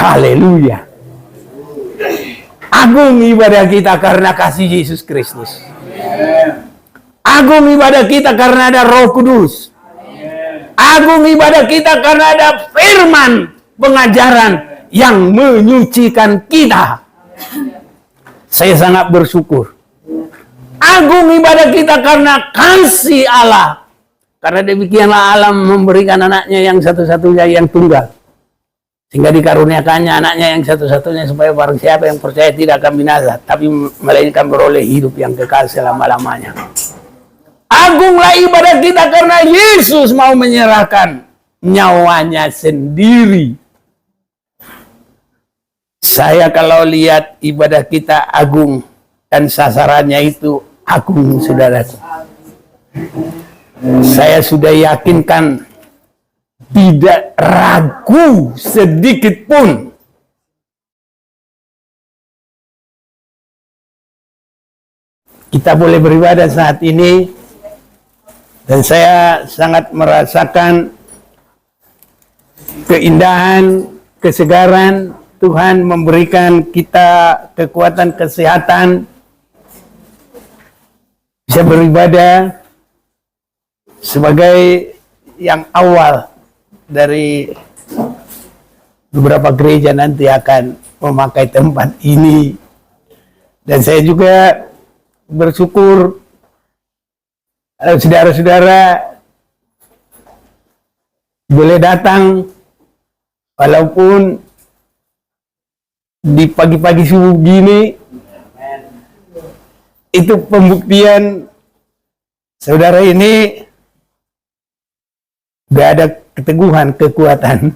Haleluya. Agung ibadah kita karena kasih Yesus Kristus. Agung ibadah kita karena ada Roh Kudus. Agung ibadah kita karena ada firman pengajaran yang menyucikan kita. Saya sangat bersyukur. Agung ibadah kita karena kasih Allah. Karena demikianlah Allah memberikan anaknya yang satu-satunya yang tunggal. Sehingga dikaruniakannya anaknya yang satu-satunya supaya barang siapa yang percaya tidak akan binasa, tapi melainkan beroleh hidup yang kekal selama-lamanya. Agunglah ibadah kita karena Yesus mau menyerahkan nyawanya sendiri. Saya kalau lihat ibadah kita agung dan sasarannya itu agung, saudara. Saya sudah yakinkan, tidak ragu sedikit pun. Kita boleh beribadah saat ini, dan saya sangat merasakan keindahan, kesegaran. Tuhan memberikan kita kekuatan, kesehatan, bisa beribadah sebagai yang awal dari beberapa gereja nanti akan memakai tempat ini. Dan saya juga bersyukur saudara-saudara boleh datang walaupun di pagi-pagi subuh gini. Itu pembuktian saudara ini gak ada keteguhan, kekuatan.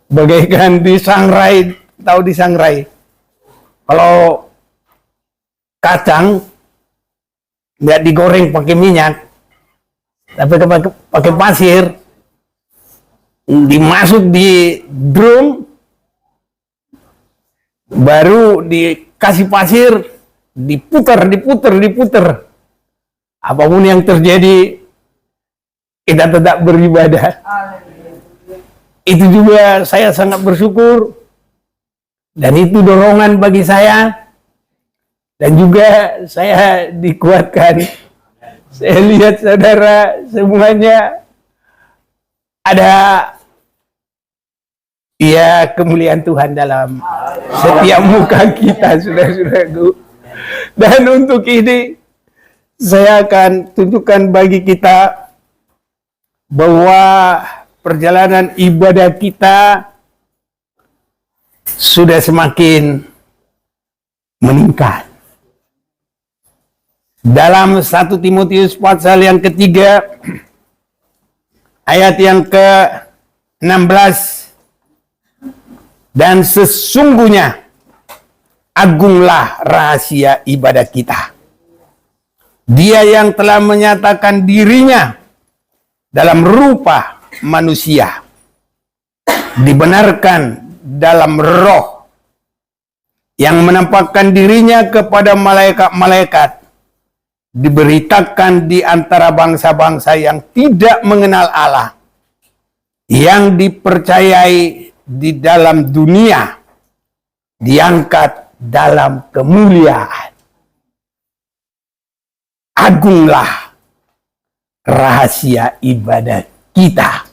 Bagaikan disangrai, tahu disangrai. Kalau kacang nggak digoreng pakai minyak, tapi pakai pasir, dimasuk di drum, baru dikasih pasir, diputar. Apapun yang terjadi, kita tetap beribadah. Itu juga saya sangat bersyukur, dan itu dorongan bagi saya. Dan juga saya dikuatkan. Saya lihat saudara semuanya ada ya kemuliaan Tuhan dalam setiap muka kita, saudara-saudaraku. Dan untuk ini saya akan tunjukkan bagi kita bahwa perjalanan ibadah kita sudah semakin meningkat. Dalam 1 Timotius pasal yang ketiga, ayat yang ke-16, dan sesungguhnya agunglah rahasia ibadah kita. Dia yang telah menyatakan dirinya dalam rupa manusia, dibenarkan dalam roh, yang menampakkan dirinya kepada malaikat-malaikat, diberitakan di antara bangsa-bangsa yang tidak mengenal Allah, yang dipercayai di dalam dunia, diangkat dalam kemuliaan. Agunglah rahasia ibadah kita.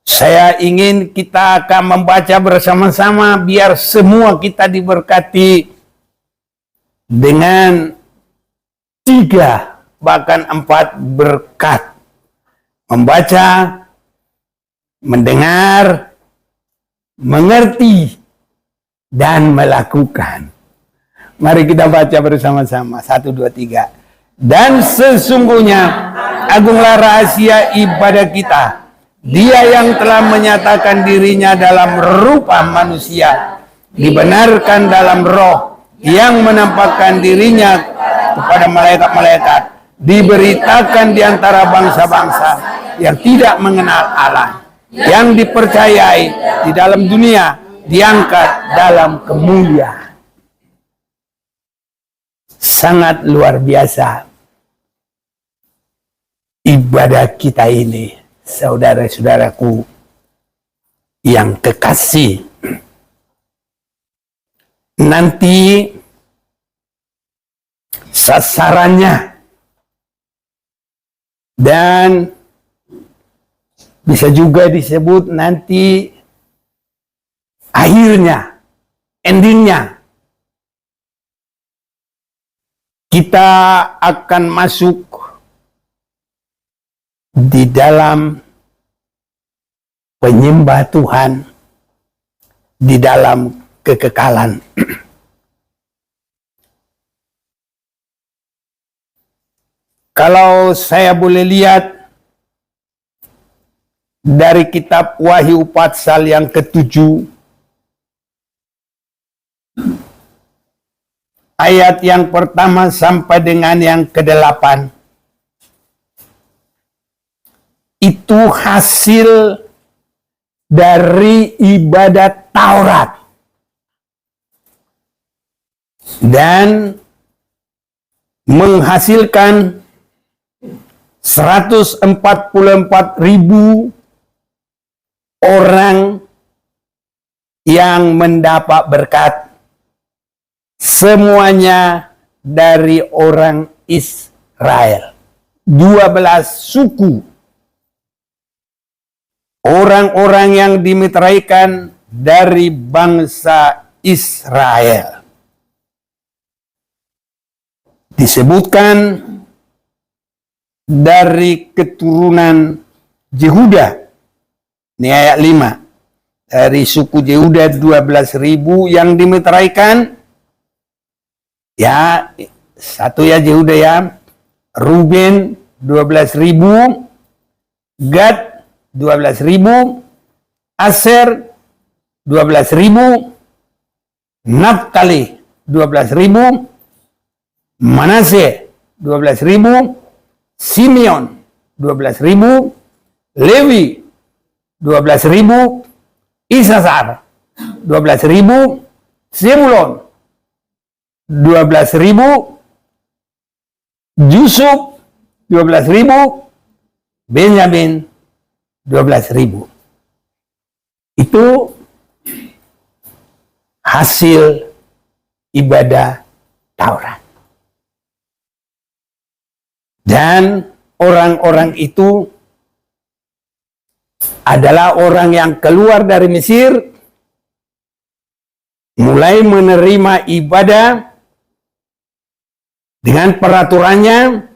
Saya ingin kita akan membaca bersama-sama biar semua kita diberkati dengan 3 bahkan 4 berkat. Membaca, mendengar, mengerti, dan melakukan. Mari kita baca bersama-sama. 1, 2, 3. Dan sesungguhnya agunglah rahasia ibadah kita. Dia yang telah menyatakan dirinya dalam rupa manusia, dibenarkan dalam roh, yang menampakkan dirinya kepada malaikat-malaikat, diberitakan di antara bangsa-bangsa yang tidak mengenal Allah, yang dipercayai di dalam dunia, diangkat dalam kemuliaan. Sangat luar biasa ibadah kita ini, saudara-saudaraku, yang kekasih, nanti sasarannya dan bisa juga disebut nanti akhirnya, endingnya, kita akan masuk di dalam penyembah Tuhan, di dalam kekekalan. Kalau saya boleh lihat dari kitab Wahyu pasal yang ke-7, ayat yang pertama sampai dengan yang ke-8, itu hasil dari ibadat Taurat. Dan menghasilkan 144.000 orang yang mendapat berkat. Semuanya dari orang Israel. 12 suku. Orang-orang yang dimeteraikan dari bangsa Israel. Disebutkan dari keturunan Yehuda. Ini ayat 5. Dari suku Yehuda 12.000 yang dimeteraikan. Ya, satu ya Yehuda ya. Ruben 12.000. Gad 12.000. Aser 12.000. Naftali 12.000. Manase 12.000, Simeon 12.000, Lewi 12.000, Isasar 12.000, Zebulon 12.000, Yusuf 12.000, Benyamin 12.000. Itu hasil ibadah Taurat. Dan orang-orang itu adalah orang yang keluar dari Mesir, mulai menerima ibadah dengan peraturannya,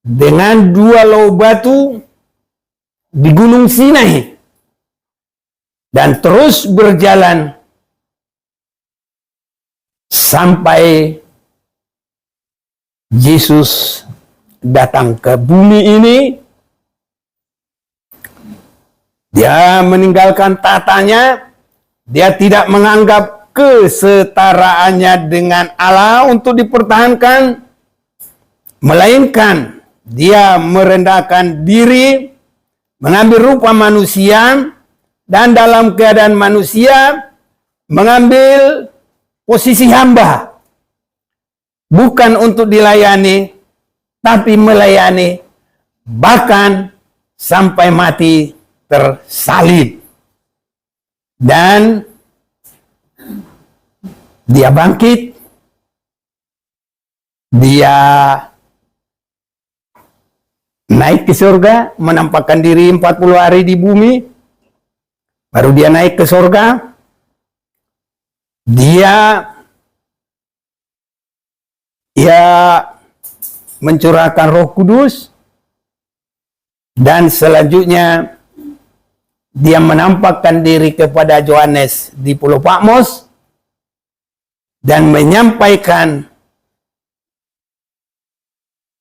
dengan 2 loh batu di Gunung Sinai, dan terus berjalan sampai Yesus datang ke bumi ini. Dia meninggalkan tatanya. Dia tidak menganggap kesetaraannya dengan Allah untuk dipertahankan, melainkan dia merendahkan diri, mengambil rupa manusia, dan dalam keadaan manusia mengambil posisi hamba, bukan untuk dilayani, tapi melayani, bahkan sampai mati tersalib. Dan dia bangkit, dia naik ke surga, menampakkan diri 40 hari di bumi, baru dia naik ke surga. Dia mencurahkan Roh Kudus, dan selanjutnya dia menampakkan diri kepada Yohanes di Pulau Patmos dan menyampaikan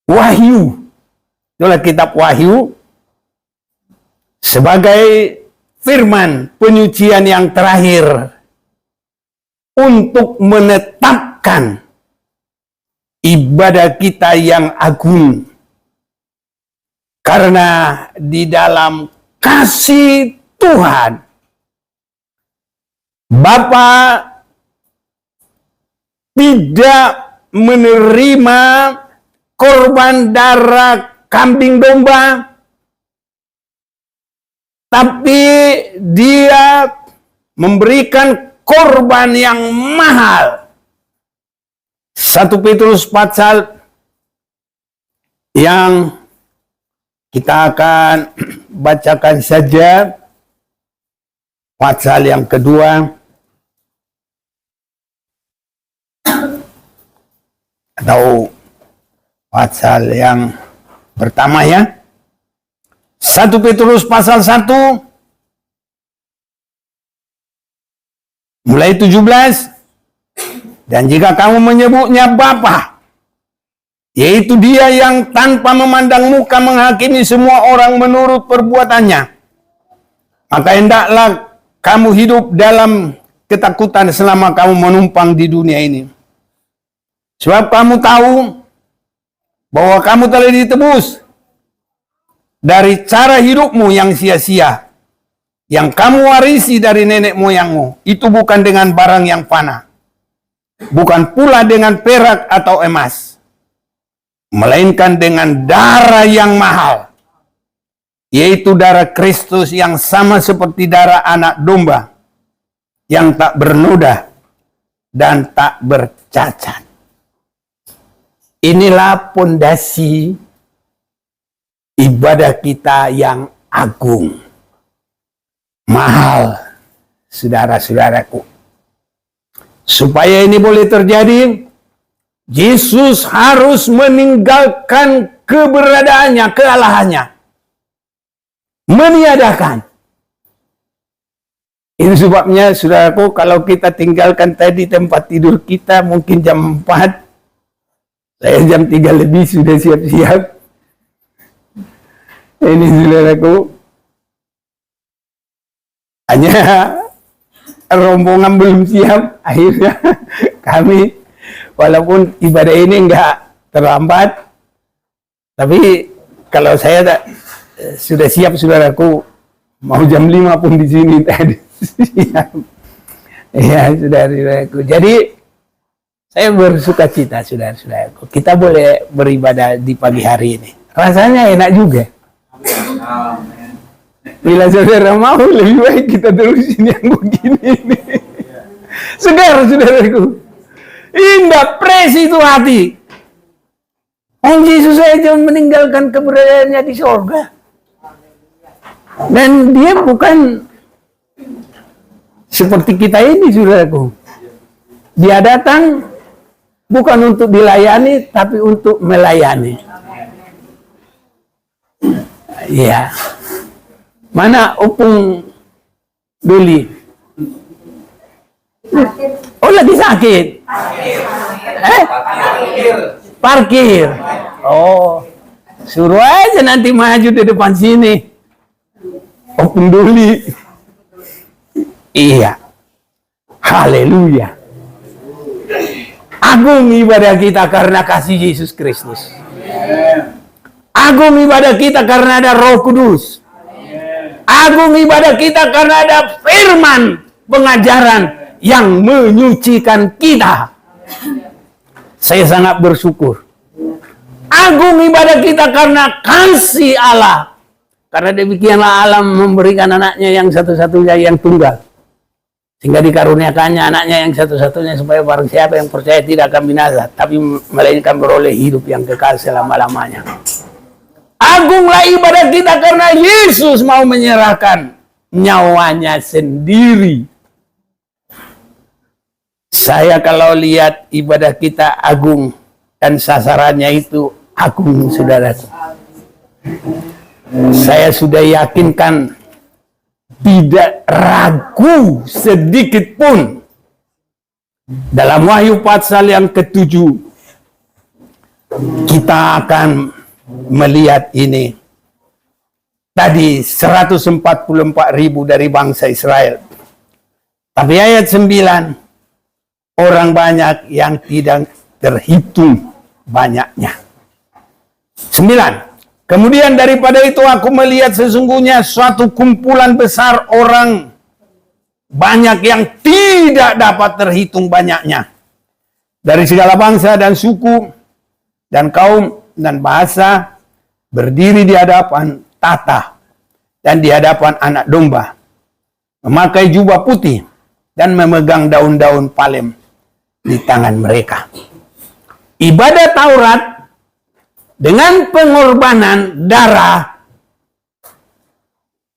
wahyu. Itulah kitab Wahyu sebagai firman penyucian yang terakhir untuk menetapkan ibadah kita yang agung. Karena di dalam kasih Tuhan, Bapa tidak menerima korban darah kambing domba, tapi dia memberikan korban yang mahal. 1 Petrus pasal yang kita akan bacakan saja, pasal yang kedua atau pasal yang pertama ya. 1 Petrus pasal 1 mulai 17. Dan jika kamu menyebutnya Bapa, yaitu Dia yang tanpa memandang muka menghakimi semua orang menurut perbuatannya, maka hendaklah kamu hidup dalam ketakutan selama kamu menumpang di dunia ini. Sebab kamu tahu bahwa kamu telah ditebus dari cara hidupmu yang sia-sia, yang kamu warisi dari nenek moyangmu. Itu bukan dengan barang yang fana, bukan pula dengan perak atau emas, melainkan dengan darah yang mahal, yaitu darah Kristus yang sama seperti darah anak domba, yang tak bernoda dan tak bercacat. Inilah pondasi ibadah kita yang agung, mahal, saudara-saudaraku. Supaya ini boleh terjadi, Yesus harus meninggalkan keberadaannya, kealahannya, meniadakan. Ini sebabnya, saudaraku, kalau kita tinggalkan tadi tempat tidur kita mungkin jam 4, saya jam 3 lebih sudah siap-siap. Ini saudaraku, hanya rombongan belum siap. Akhirnya kami, walaupun ibadah ini enggak terlambat, tapi kalau saya sudah siap, saudaraku, mau jam 5 pun di sini tadi siap. Ya, saudara-saudaraku. Jadi saya bersuka cita, saudara-saudaraku, kita boleh beribadah di pagi hari ini. Rasanya enak juga. Bila saudara mau, lebih baik kita terusin yang begini ini. Segar, saudaraku. Indah, fresh itu hati. Oh, Yesus saja meninggalkan keberadaannya di surga. Dan dia bukan seperti kita ini, saudaraku. Dia datang bukan untuk dilayani, tapi untuk melayani. Ya. Mana Opung Duli? Oh, lagi sakit? Parkir. Oh, suruh aja nanti maju di depan sini. Opung Duli. Iya. Haleluya. Agung ibadah kita karena kasih Yesus Kristus. Agung ibadah kita karena ada Roh Kudus. Agung ibadah kita karena ada firman pengajaran yang menyucikan kita. Saya sangat bersyukur. Agung ibadah kita karena kasih Allah. Karena demikianlah Allah memberikan anaknya yang satu-satunya yang tunggal, sehingga dikaruniakannya anaknya yang satu-satunya, supaya barang siapa yang percaya tidak akan binasa, tapi melainkan beroleh hidup yang kekal selama-lamanya. Agunglah ibadah kita karena Yesus mau menyerahkan nyawanya sendiri. Saya kalau lihat ibadah kita agung dan sasarannya itu agung, saudara. Saya sudah yakinkan, tidak ragu sedikit pun. Dalam Wahyu pasal yang ke-7 kita akan melihat ini. Tadi 144.000 dari bangsa Israel. Tapi ayat 9, orang banyak yang tidak terhitung banyaknya. 9. Kemudian daripada itu aku melihat sesungguhnya suatu kumpulan besar orang banyak yang tidak dapat terhitung banyaknya, dari segala bangsa dan suku dan kaum dan bahasa, berdiri di hadapan tahta dan di hadapan anak domba, memakai jubah putih dan memegang daun-daun palem di tangan mereka. Ibadah Taurat dengan pengorbanan darah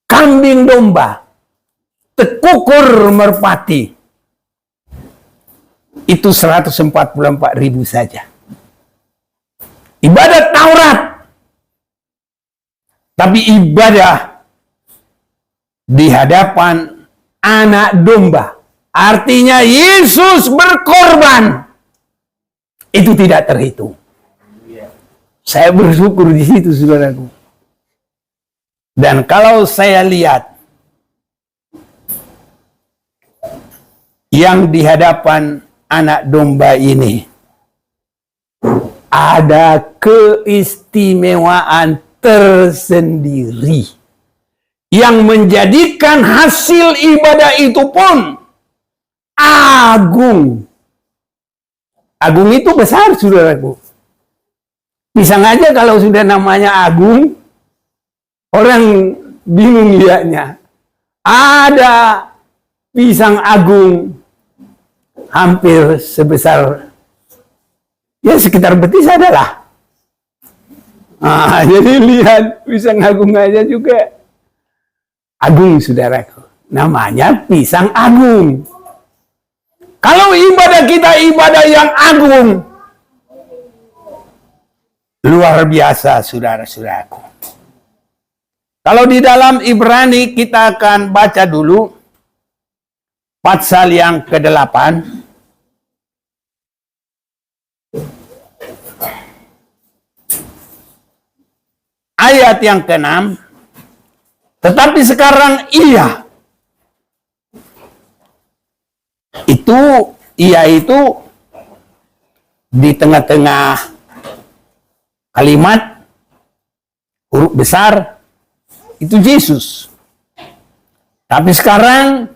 kambing domba, tekukur merpati, itu 144.000 saja. Ibadah Taurat. Tapi ibadah di hadapan anak domba, artinya Yesus berkorban, itu tidak terhitung. Saya bersyukur di situ, saudaraku. Dan kalau saya lihat yang di hadapan anak domba ini, ada keistimewaan tersendiri yang menjadikan hasil ibadah itu pun agung. Agung itu besar, saudaraku. Pisang aja kalau sudah namanya agung, orang bingung lihatnya. Ada pisang agung hampir sebesar, ya sekitar betis adalah. Jadi lihat pisang agung aja juga agung, saudaraku. Namanya pisang agung. Kalau ibadah kita ibadah yang agung, luar biasa, saudara-saudaraku. Kalau di dalam Ibrani kita akan baca dulu pasal yang ke-8. Ayat yang ke-6. Tetapi sekarang ia itu di tengah-tengah kalimat huruf besar itu Yesus. Tapi sekarang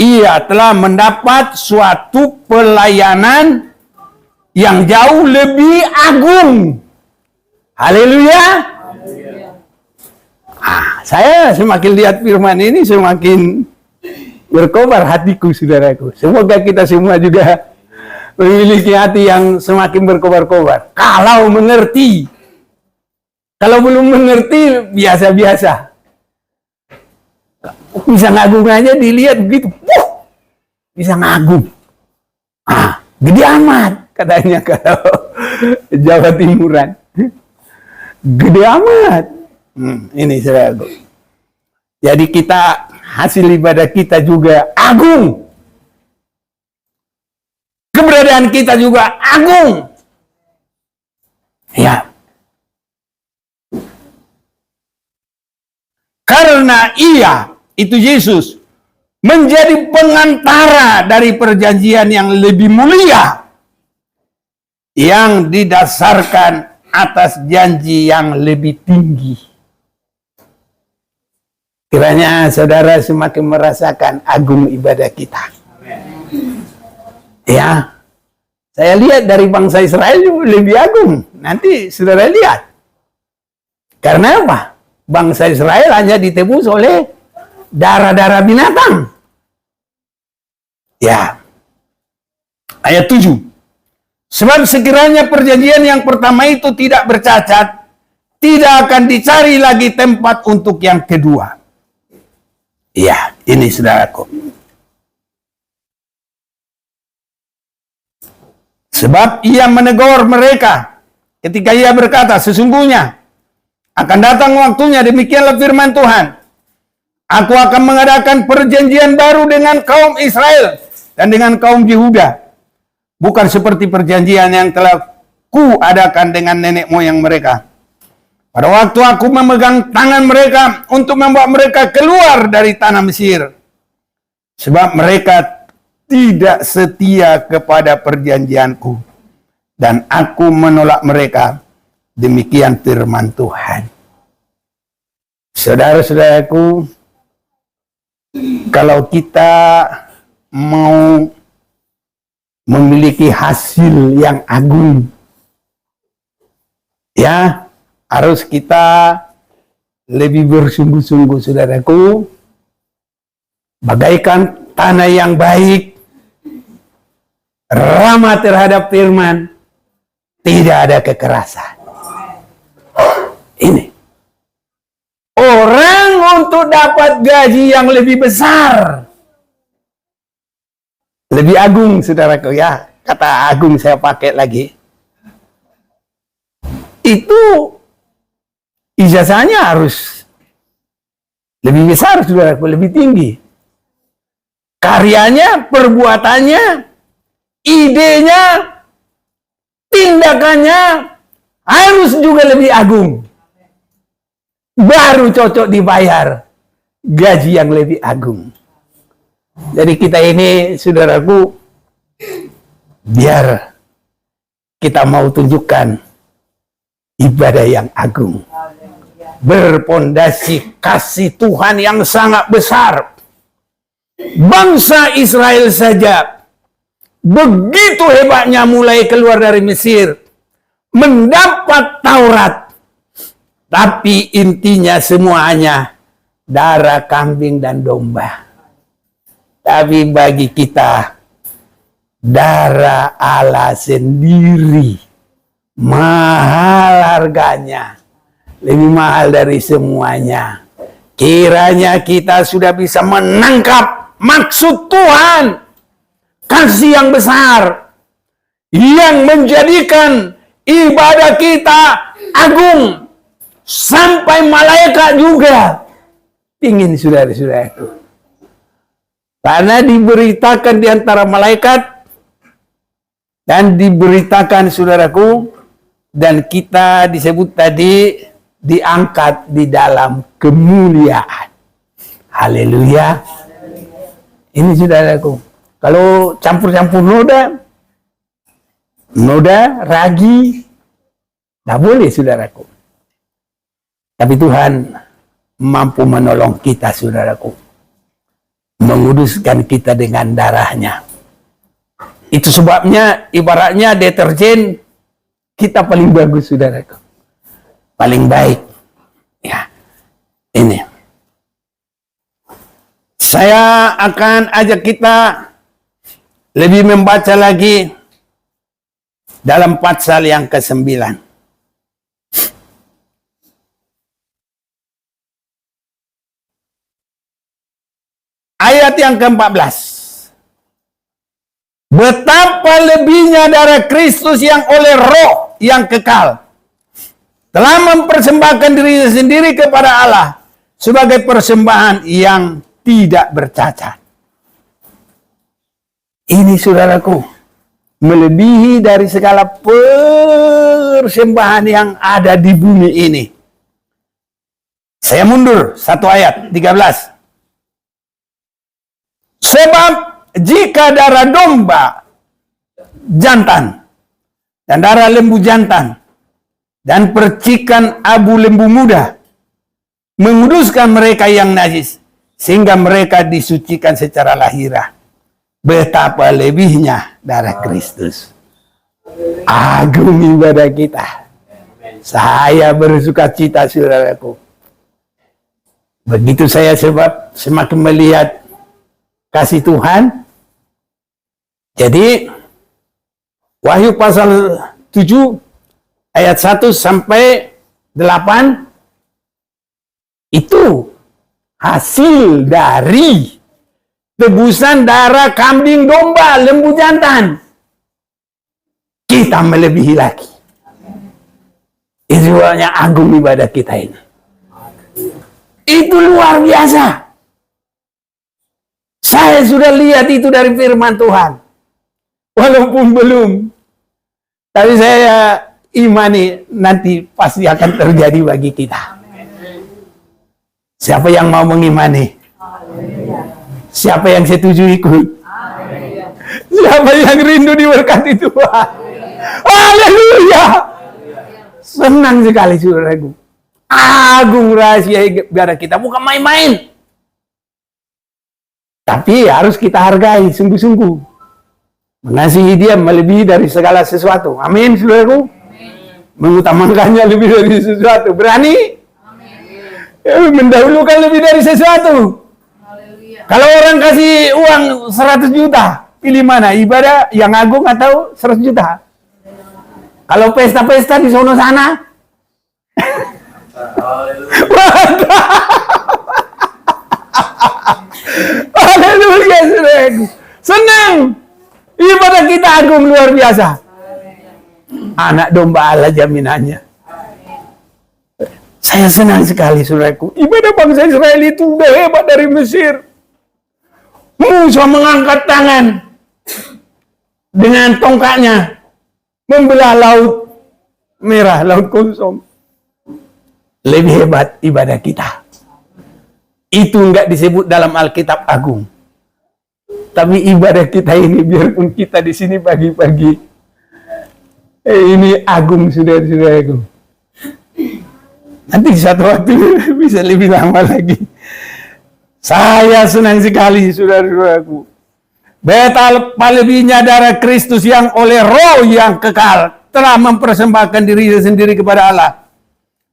ia telah mendapat suatu pelayanan yang jauh lebih agung. Haleluya. Saya semakin lihat firman ini semakin berkobar hatiku, saudaraku. Semoga kita semua juga memiliki hati yang semakin berkobar-kobar. Kalau mengerti. Kalau belum mengerti, biasa-biasa. Bisa ngagung aja dilihat begitu. Bisa ngagung. Gede amat, katanya kalau Jawa Timuran. Gede amat. Ini saudaraku. Jadi kita, hasil ibadah kita juga agung. Keberadaan kita juga agung. Ya. Karena ia, itu Yesus, menjadi pengantara dari perjanjian yang lebih mulia, yang didasarkan atas janji yang lebih tinggi. Kiranya saudara semakin merasakan agung ibadah kita. Ya, saya lihat dari bangsa Israel lebih agung. Nanti saudara lihat. Karena apa? Bangsa Israel hanya ditebus oleh darah-darah binatang. Ya. Ayat 7. Sebab sekiranya perjanjian yang pertama itu tidak bercacat, tidak akan dicari lagi tempat untuk yang kedua. Ya, ini saudaraku. Sebab ia menegur mereka ketika ia berkata, sesungguhnya akan datang waktunya, demikianlah firman Tuhan. Aku akan mengadakan perjanjian baru dengan kaum Israel dan dengan kaum Yehuda. Bukan seperti perjanjian yang telah kuadakan dengan nenek moyang mereka. Pada waktu aku memegang tangan mereka untuk membawa mereka keluar dari tanah Mesir. Sebab mereka tidak setia kepada perjanjianku. Dan aku menolak mereka. Demikian firman Tuhan. Saudara-saudaraku, kalau kita mau memiliki hasil yang agung, ya, harus kita lebih bersungguh-sungguh, saudaraku, bagaikan tanah yang baik, ramah terhadap firman, tidak ada kekerasan. Ini orang untuk dapat gaji yang lebih besar, lebih agung, saudaraku, ya, kata agung saya pakai lagi, itu ijazahnya harus lebih besar, saudaraku, lebih tinggi. Karyanya, perbuatannya, idenya, tindakannya harus juga lebih agung. Baru cocok dibayar gaji yang lebih agung. Jadi kita ini, saudaraku, biar kita mau tunjukkan ibadah yang agung, berpondasi kasih Tuhan yang sangat besar. Bangsa Israel saja begitu hebatnya mulai keluar dari Mesir, mendapat Taurat, tapi intinya semuanya darah kambing dan domba. Tapi bagi kita, darah Allah sendiri mahal harganya, lebih mahal dari semuanya. Kiranya kita sudah bisa menangkap maksud Tuhan, kasih yang besar, yang menjadikan ibadah kita agung, sampai malaikat juga ingin, saudara-saudaraku. Karena diberitakan di antara malaikat, dan diberitakan, saudaraku, dan kita disebut tadi diangkat di dalam kemuliaan. Haleluya. Ini, saudaraku, kalau campur-campur noda, ragi, tidak boleh, saudaraku. Tapi Tuhan mampu menolong kita, saudaraku, menguduskan kita dengan darahnya. Itu sebabnya ibaratnya deterjen kita paling bagus, saudaraku, paling baik. Ya, ini saya akan ajak kita lebih membaca lagi dalam pasal yang ke-9. Ayat yang ke-14. Betapa lebihnya darah Kristus yang oleh Roh yang kekal telah mempersembahkan dirinya sendiri kepada Allah sebagai persembahan yang tidak bercacat. Ini, saudaraku, melebihi dari segala persembahan yang ada di bumi ini. Saya mundur satu ayat, 13. Sebab jika darah domba jantan dan darah lembu jantan dan percikan abu lembu muda menguduskan mereka yang najis, sehingga mereka disucikan secara lahiriah, betapa lebihnya darah Kristus. Agung ibadah kita. Saya bersuka cita, saudaraku. Begitu saya sebab semakin melihat kasih Tuhan. Jadi Wahyu pasal 7 ayat 1 sampai 8 itu hasil dari tebusan darah kambing, domba, lembu jantan. Kita melebihi lagi. Itu yang agung ibadah kita ini. Itu luar biasa. Saya sudah lihat itu dari firman Tuhan. Walaupun belum. Tapi saya imani nanti pasti akan terjadi bagi kita. Siapa yang mau mengimani? Siapa yang setuju ikut? Siapa yang rindu diberkati Tuhan? Haleluya! Senang sekali, saudaraku. Agung rahasia ibadah kita, bukan main-main. Tapi harus kita hargai sungguh-sungguh. Mengasihi dia melebihi dari segala sesuatu. Amin, saudaraku. Mengutamakannya lebih dari sesuatu. Berani? Mendahulukan lebih dari sesuatu. Kalau orang kasih uang 100 juta, pilih mana? Ibadah yang agung atau 100 juta? Kalau pesta-pesta di sono sana? Haleluya, saudaraku. Senang. Ibadah kita agung luar biasa. Anak domba Allah jaminannya. Saya senang sekali, saudaraku. Ibadah bangsa Israel itu udah hebat dari Mesir. Musa mengangkat tangan dengan tongkatnya, membelah laut merah, laut kosong. Lebih hebat ibadah kita. Itu enggak disebut dalam Alkitab agung. Tapi ibadah kita ini, biarpun kita di sini pagi-pagi, ini agung, saudara-saudaraku. Nanti satu waktu bisa lebih lama lagi. Saya senang sekali, saudara-saudaraku. Betapa lebihnya darah Kristus yang oleh Roh yang kekal telah mempersembahkan diri sendiri kepada Allah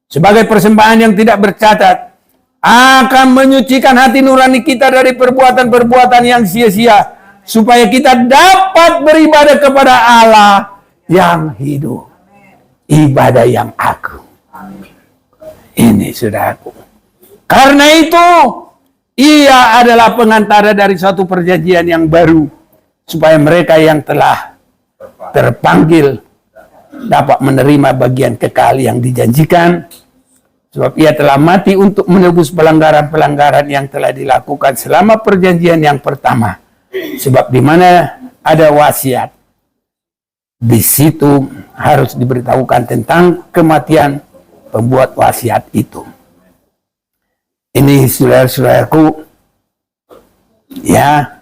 sebagai persembahan yang tidak bercacat, akan menyucikan hati nurani kita dari perbuatan-perbuatan yang sia-sia, supaya kita dapat beribadah kepada Allah yang hidup. Ibadah yang agung. Ini, saudaraku. Karena itu, ia adalah pengantara dari suatu perjanjian yang baru, supaya mereka yang telah terpanggil dapat menerima bagian kekal yang dijanjikan. Sebab ia telah mati untuk menebus pelanggaran-pelanggaran yang telah dilakukan selama perjanjian yang pertama. Sebab di mana ada wasiat, di situ harus diberitahukan tentang kematian pembuat wasiat itu. Ini, saudara-saudaraku, ya.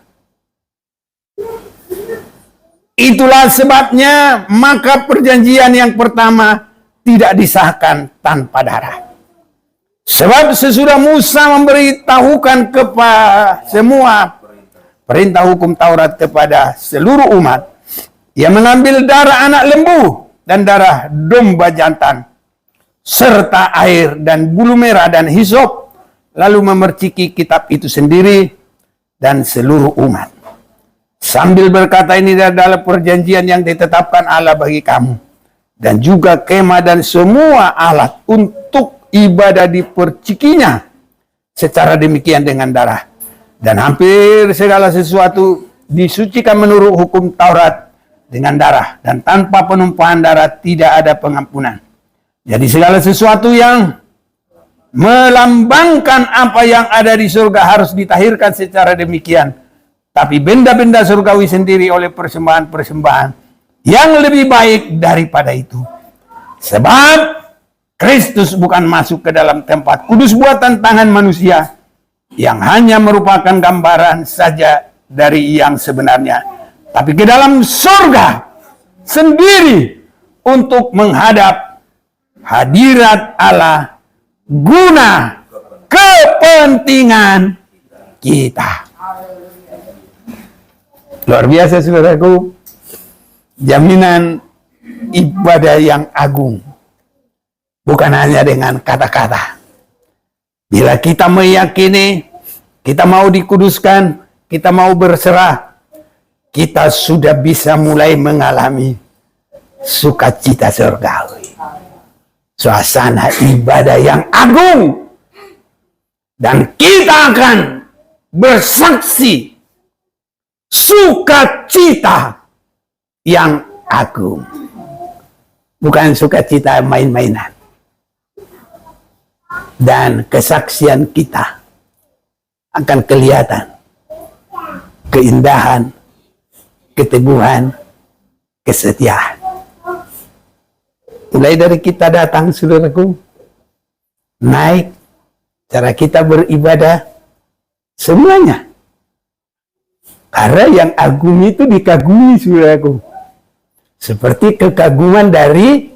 Itulah sebabnya maka perjanjian yang pertama tidak disahkan tanpa darah. Sebab sesudah Musa memberitahukan kepada semua perintah hukum Taurat kepada seluruh umat, ia mengambil darah anak lembu dan darah domba jantan, serta air dan bulu merah dan hisop, lalu memerciki kitab itu sendiri dan seluruh umat. Sambil berkata, ini adalah perjanjian yang ditetapkan Allah bagi kamu, dan juga kemah dan semua alat untuk ibadah dipercikinya secara demikian dengan darah. Dan hampir segala sesuatu disucikan menurut hukum Taurat dengan darah, dan tanpa penumpahan darah tidak ada pengampunan. Jadi segala sesuatu yang melambangkan apa yang ada di surga harus ditahirkan secara demikian. Tapi benda-benda surgawi sendiri oleh persembahan-persembahan yang lebih baik daripada itu. Sebab Kristus bukan masuk ke dalam tempat kudus buatan tangan manusia, yang hanya merupakan gambaran saja dari yang sebenarnya, tapi ke dalam surga sendiri untuk menghadap hadirat Allah guna kepentingan kita. Luar biasa, saudaraku. Jaminan ibadah yang agung bukan hanya dengan kata-kata. Bila kita meyakini, kita mau dikuduskan, kita mau berserah, kita sudah bisa mulai mengalami sukacita surgawi. Suasana ibadah yang agung. Dan kita akan bersaksi sukacita yang agung. Bukan sukacita main-mainan. Dan kesaksian kita akan kelihatan keindahan, keteguhan, kesetiaan. Mulai dari kita datang, saudaraku, naik, cara kita beribadah, semuanya. Karena yang agung itu dikagumi, saudaraku. Seperti kekaguman dari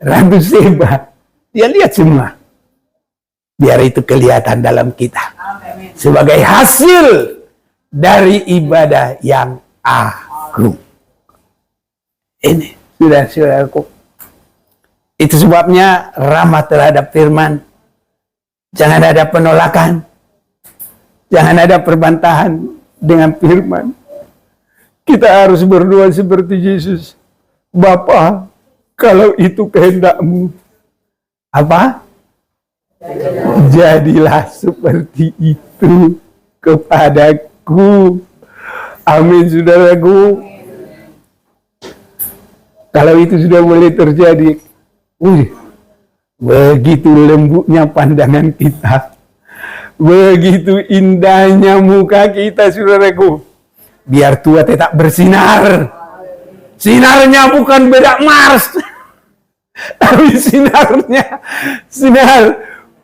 Ratu Seba. Dia lihat semua. Biar itu kelihatan dalam kita. Sebagai hasil dari ibadah yang agung. Ini, saudara-saudaraku. Itu sebabnya ramah terhadap firman. Jangan ada penolakan. Jangan ada perbantahan dengan firman. Kita harus berdoa seperti Yesus. Bapa, kalau itu kehendak-Mu, apa? Jadilah seperti itu kepadaku. Amin, saudaraku. Kalau itu sudah boleh terjadi, begitu lembutnya pandangan kita, begitu indahnya muka kita, saudaraku. Biar tua tetap bersinar. Sinarnya bukan bedak Mars, tapi sinar.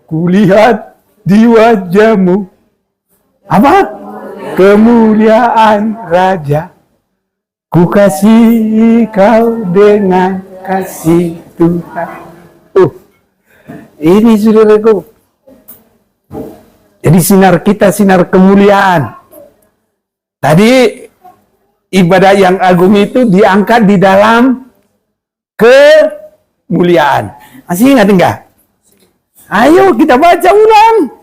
Kulihat di wajahmu apa? Kemuliaan Raja. Ku kasih kau dengan kasih Tuhan. Ini saudaraku. Jadi sinar kita, sinar kemuliaan. Tadi ibadah yang agung itu diangkat di dalam kemuliaan. Masih ingat enggak? Ayo kita baca ulang.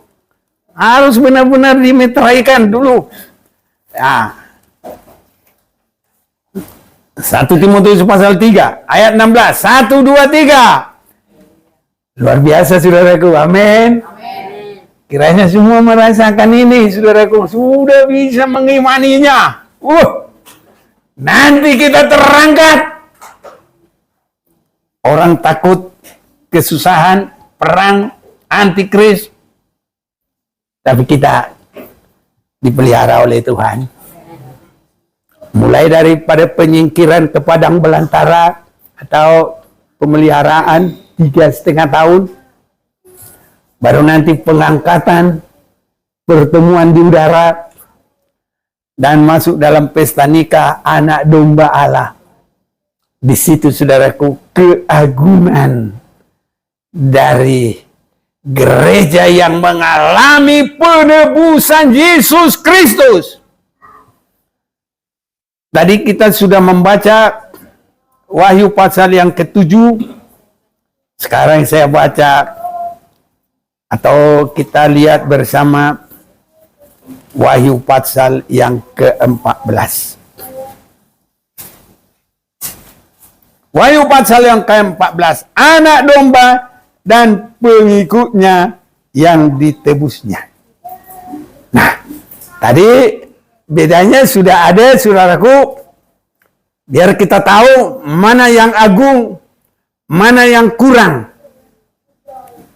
Harus benar-benar dimeteraikan dulu. Nah, 1 Timotius pasal 3 ayat 16. 1, 2, 3. Luar biasa saudaraku. Amin. Kiranya semua merasakan ini saudaraku. Sudah bisa mengimaninya. Nanti kita terangkat. Orang takut kesusahan, perang, antikris. Tapi kita dipelihara oleh Tuhan. Mulai daripada penyingkiran ke padang belantara atau pemeliharaan 3,5 tahun. Baru nanti pengangkatan, pertemuan di udara, dan masuk dalam pesta nikah anak domba Allah. Di situ saudaraku keagungan dari gereja yang mengalami penebusan Yesus Kristus. Tadi kita sudah membaca Wahyu pasal yang ke-7. Sekarang saya baca atau kita lihat bersama Wahyu pasal yang ke-14. Wahyu pasal yang ke-14. Anak domba dan pengikutnya yang ditebusnya. Nah, tadi bedanya sudah ada saudaraku. Biar kita tahu mana yang agung, mana yang kurang.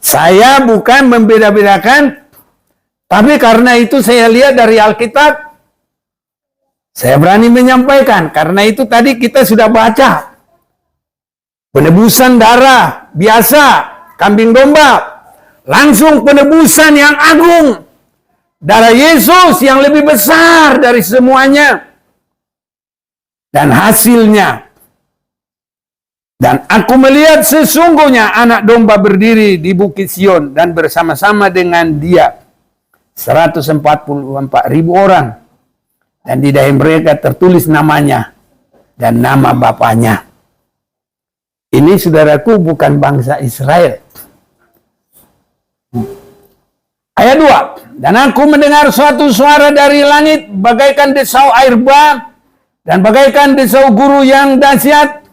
Saya bukan membeda-bedakan, tapi karena itu saya lihat dari Alkitab, saya berani menyampaikan. Karena itu tadi kita sudah baca. Penebusan darah biasa, kambing domba. Langsung penebusan yang agung. Darah Yesus yang lebih besar dari semuanya. Dan hasilnya. Dan aku melihat sesungguhnya anak domba berdiri di Bukit Sion dan bersama-sama dengan dia 144.000 orang. Dan di dahi mereka tertulis namanya dan nama bapaknya. Ini saudaraku bukan bangsa Israel. Ayat 2. Dan aku mendengar suatu suara dari langit bagaikan desau air bah dan bagaikan desau guru yang dahsyat.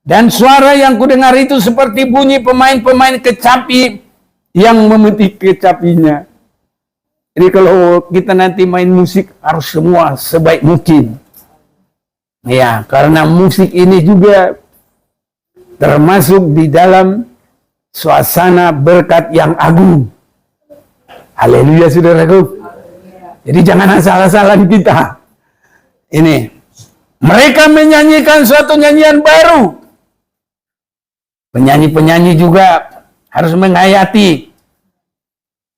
Dan suara yang kudengar itu seperti bunyi pemain-pemain kecapi yang memetik kecapinya. Jadi kalau kita nanti main musik harus semua sebaik mungkin. Ya, karena musik ini juga termasuk di dalam suasana berkat yang agung. Haleluya saudaraku. Jadi jangan asal-asalan kita. Ini. Mereka menyanyikan suatu nyanyian baru. Penyanyi-penyanyi juga harus menghayati.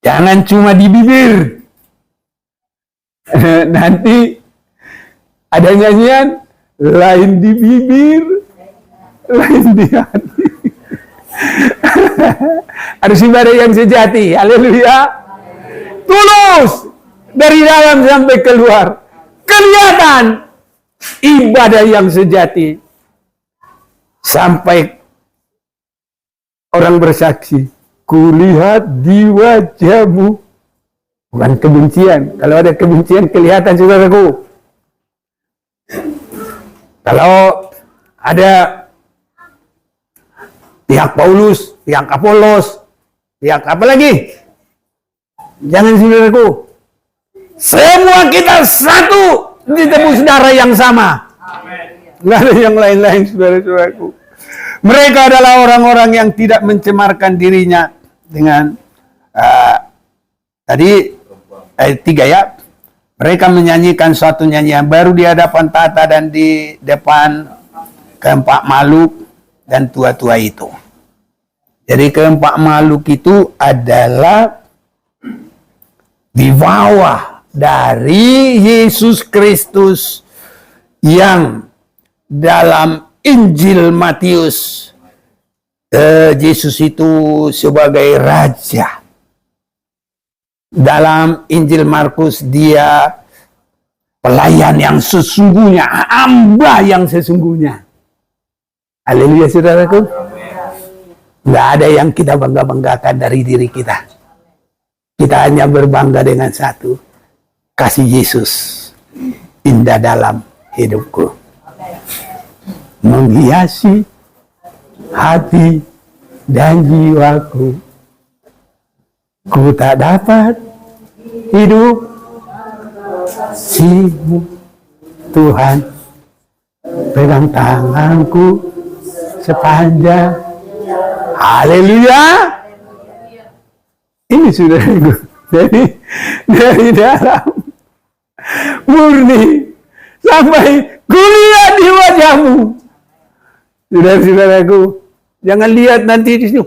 Jangan cuma di bibir. Nanti ada nyanyian lain di bibir, lain di hati. Harus ibadah yang sejati. Haleluya. Tulus dari dalam sampai keluar. Kelihatan ibadah yang sejati. Sampai orang bersaksi, kulihat di wajahmu Bukan kebencian. Kalau ada kebencian kelihatan, saudaraku. Kalau ada pihak Paulus, pihak Apolos, pihak apa lagi? Jangan, saudaraku. Semua kita satu ditebus darah yang sama. Nggak ada yang lain-lain, saudara-saudaraku. Mereka adalah orang-orang yang tidak mencemarkan dirinya dengan tadi ayat 3 ya. Mereka menyanyikan suatu nyanyian baru di hadapan tata dan di depan keempat makhluk dan tua-tua itu. Jadi keempat makhluk itu adalah di bawah dari Yesus Kristus yang dalam Injil Matius Yesus itu sebagai raja. Dalam Injil Markus dia pelayan yang sesungguhnya, hamba yang sesungguhnya. Haleluya, saudaraku. Nggak ada yang kita bangga-banggakan dari diri kita. Kita hanya berbangga dengan satu, kasih Yesus indah dalam hidupku, menghiasi hati dan jiwaku. Ku tak dapat hidup simu, Tuhan pegang tanganku sepanjang. Haleluya. Ini sudah dari dalam murni sampai kuliah di wajahmu. Saudara-saudaraku, jangan lihat nanti di sini.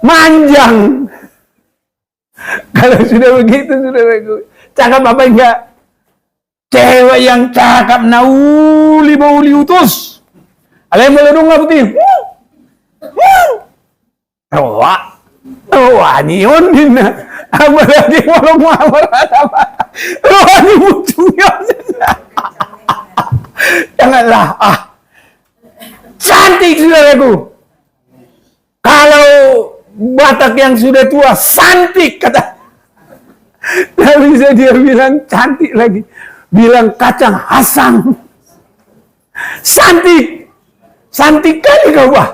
Manjang. Kalau sudah begitu, saudaraku, cakap apa enggak? Cewek yang cakap nauli bauli utus. Ada yang meledung nggak putih? Wah, nion dina. Apa lagi walau muamalah apa? Wah, ni muncungnya. Janganlah. Cantik, saudaraku. Kalau Batak yang sudah tua, cantik kata. Tidak bisa dia bilang cantik lagi. Bilang kacang asam. Cantik. Cantik kali kau, Pak.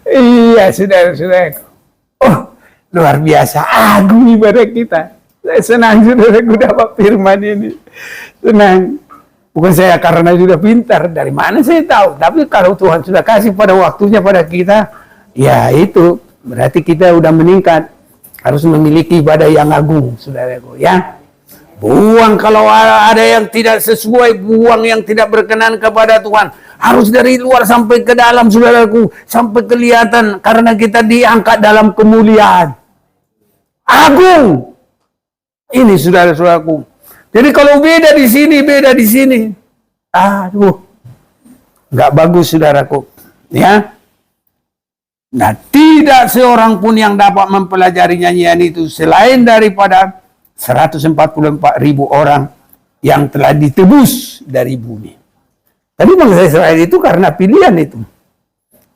Iya, saudara-saudaraku. Oh, luar biasa. Agung ibadah kita. Saya senang, saudaraku, dapat firman ini. Senang. Bukan saya karena sudah pintar. Dari mana saya tahu. Tapi kalau Tuhan sudah kasih pada waktunya pada kita, ya itu berarti kita udah meningkat, harus memiliki ibadah yang agung, saudaraku. Ya, buang kalau ada yang tidak sesuai, buang yang tidak berkenan kepada Tuhan. Harus dari luar sampai ke dalam, saudaraku, sampai kelihatan karena kita diangkat dalam kemuliaan agung. Ini saudara-saudaraku. Jadi kalau beda di sini, beda di sini, aduh, nggak bagus, saudaraku. Ya. Nah, tidak seorang pun yang dapat mempelajari nyanyian itu selain daripada 144.000 orang yang telah ditebus dari bumi. Tadi bangsa Israel itu karena pilihan itu.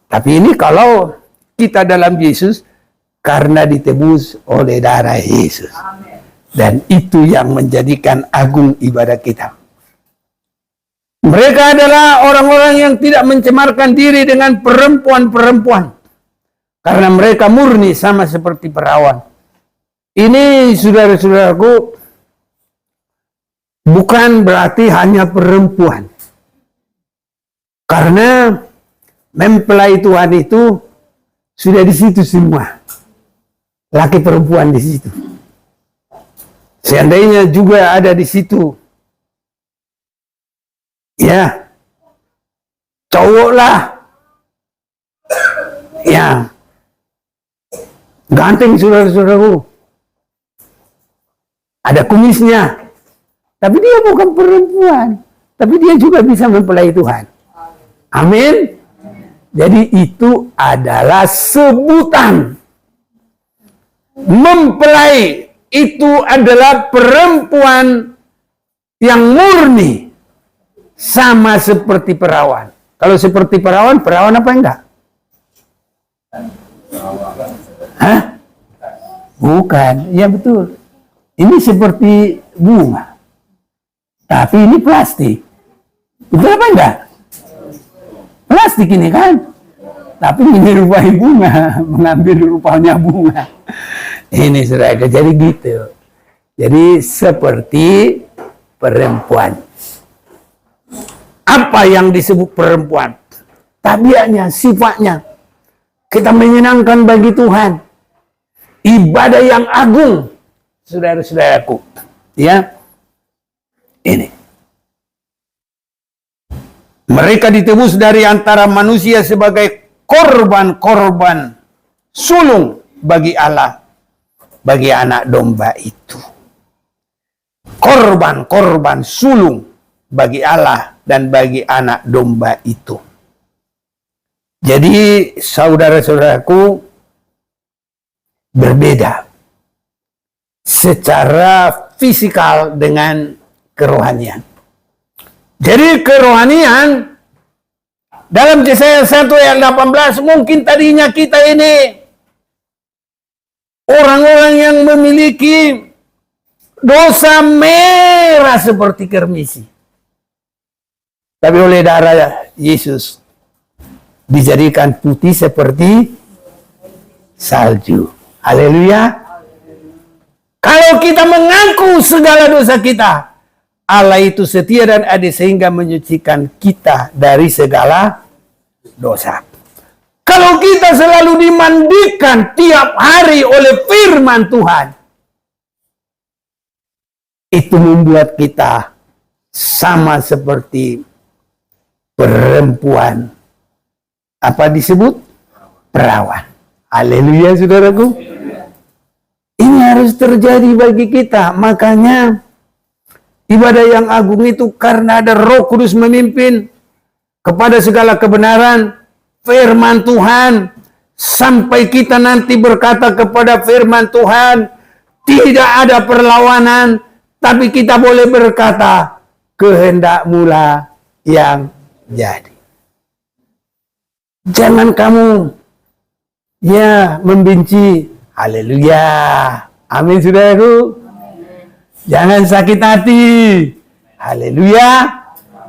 Tapi ini kalau kita dalam Yesus karena ditebus oleh darah Yesus. Dan itu yang menjadikan agung ibadah kita. Mereka adalah orang-orang yang tidak mencemarkan diri dengan perempuan-perempuan. Karena mereka murni sama seperti perawan. Ini saudara-saudaraku bukan berarti hanya perempuan. Karena mempelai Tuhan itu sudah di situ semua. Laki perempuan di situ. Seandainya juga ada di situ. Ya. Cowok lah. Ya. Ganteng, saudara-saudaraku. Ada kumisnya. Tapi dia bukan perempuan. Tapi dia juga bisa mempelai Tuhan. Amin. Jadi itu adalah sebutan. Mempelai itu adalah perempuan yang murni. Sama seperti perawan. Kalau seperti perawan apa enggak? Hah? Bukan, ya betul. Ini seperti bunga. Tapi ini plastik. Betul apa enggak? Plastik ini kan. Tapi menyerupai bunga, mengambil rupanya bunga. Ini saudara, jadi gitu. Jadi seperti perempuan. Apa yang disebut perempuan? Tabiatnya, sifatnya. Kita menyenangkan bagi Tuhan. Ibadah yang agung. Saudara-saudaraku. Ya. Ini. Mereka ditebus dari antara manusia sebagai korban-korban sulung bagi Allah, bagi anak domba itu. Korban-korban sulung bagi Allah dan bagi anak domba itu. Jadi saudara-saudaraku, berbeda secara fisikal dengan kerohanian. Jadi kerohanian dalam Yesaya 1 ayat 18, mungkin tadinya kita ini orang-orang yang memiliki dosa merah seperti kermisi. Tapi oleh darah Yesus dijadikan putih seperti salju. Haleluya. Kalau kita mengaku segala dosa kita, Allah itu setia dan adil sehingga menyucikan kita dari segala dosa. Kalau kita selalu dimandikan tiap hari oleh firman Tuhan, itu membuat kita sama seperti perempuan. Apa disebut? Perawan. Haleluya, saudaraku. Ini harus terjadi bagi kita. Makanya ibadah yang agung itu karena ada Roh Kudus memimpin kepada segala kebenaran firman Tuhan, sampai kita nanti berkata kepada firman Tuhan, tidak ada perlawanan, tapi kita boleh berkata, kehendak-Mu lah yang jadi. Jangan kamu membenci. Haleluya. Amin, saudaraku. Jangan sakit hati. Haleluya.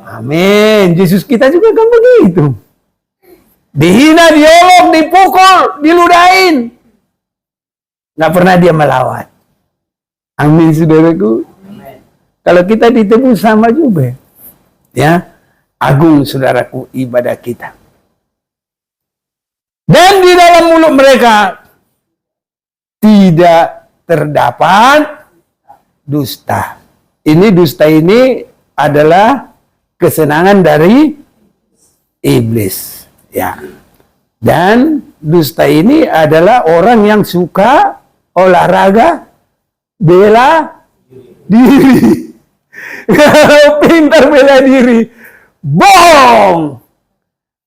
Amin. Yesus kita juga kan begitu. Dihina, diolok, dipukul, diludahin. Nggak pernah dia melawan. Amin, saudaraku. Kalau kita ditebus sama juga. Ya. Agung, saudaraku, ibadah kita. Dan di dalam mulut mereka tidak terdapat dusta. Dusta ini adalah kesenangan dari iblis. Ya. Dan dusta ini adalah orang yang suka olahraga bela diri. Pintar bela diri. Bohong.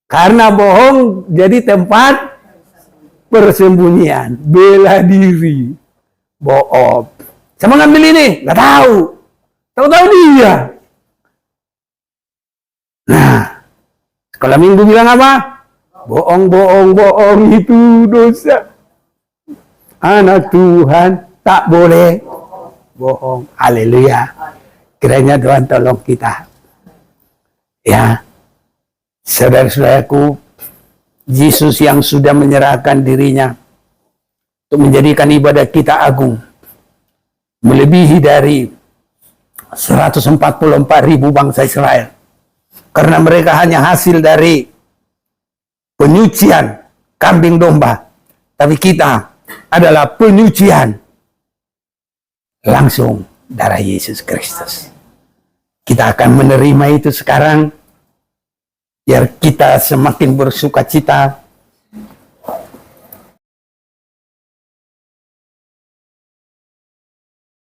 Karena bohong jadi tempat persembunyian. Bela diri. Bohong. Sama ngambil ini. Nggak tahu. Tahu-tahu dia. Nah. Sekolah minggu bilang apa? Bohong, bohong, bohong itu dosa. Anak Tuhan tak boleh bohong. Haleluya. Kiranya Tuhan tolong kita. Ya. Saudara-saudaraku, Yesus yang sudah menyerahkan dirinya untuk menjadikan ibadah kita agung, melebihi dari 144.000 bangsa Israel. Karena mereka hanya hasil dari penyucian kambing domba. Tapi kita adalah penyucian langsung darah Yesus Kristus. Kita akan menerima itu sekarang, biar kita semakin bersuka cita